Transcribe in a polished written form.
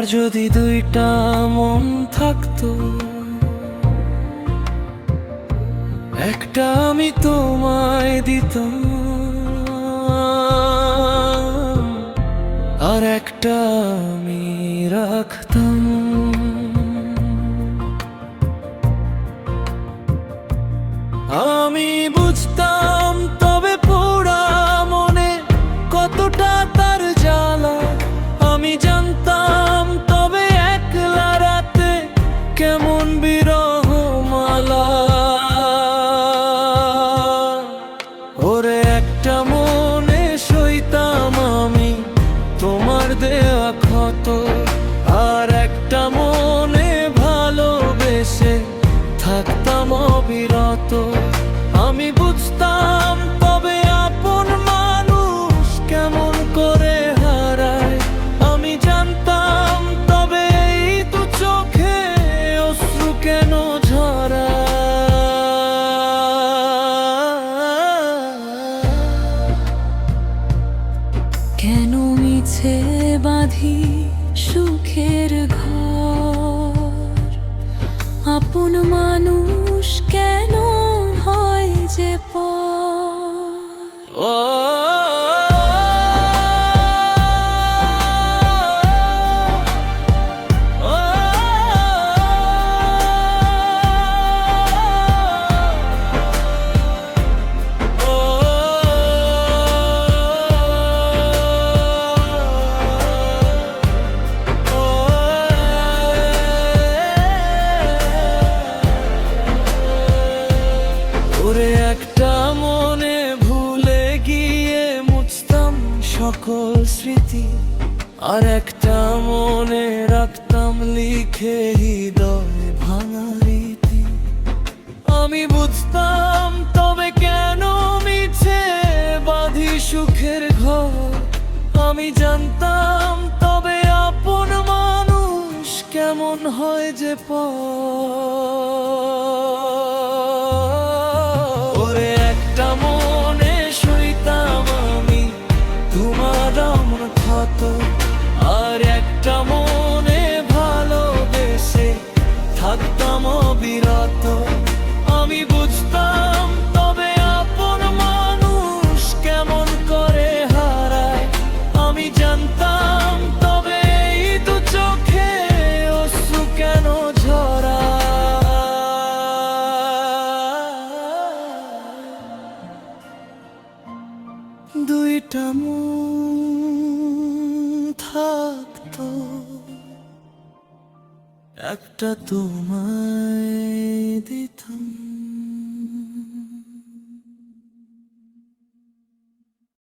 আমার যদি দুইটা মন থাকতো, একটা আমি তোমায় দিতাম, আর একটা আমি রাখতাম। আমি বুঝতাম তবে পোড়া মনে কতটা তার জ্বালা। আমি জানতাম তবে একলা রাতে কেমন বিরহ মালা। ওরে একটা মনে সইতাম আমি তোমার দেয়া ক্ষত, আর একটা মনে ভালোবেসে থাকতাম অবিরত। আমি বুঝতাম তবে আপন মানুষ কেমন করে হারায়। আমি জানতাম তবে এই তো চোখে অশ্রু কেন ঝরায়। কেন মিছে বাঁধি সুখের ঘর, আপন মানুষ কেন হয় যে পর। ও ওরে একটা মনে ভুলে গিয়ে মুছতাম সকল স্মৃতি, আর একটা মনে রাখতাম লিখে হৃদয় ভাঙা রীতি। আমি বুঝতাম তবে কেন মিছে বাঁধি সুখের ঘর। আমি জানতাম তবে আপন মানুষ কেমন হয় যে পর। ওরে একটা মনে সইতাম আমি তোমার আমার ক্ষত, আর একটা মনে ভালোবেসে থাকতাম অবিরত। আমি বুঝতাম তবে আপন মানুষ কেমন করে হারায়। আমি জানতাম তবে এই তো চোখে অশ্রু কেন ঝরায়। দুইটা মন থাকতো, একটা তোমায় দিতাম।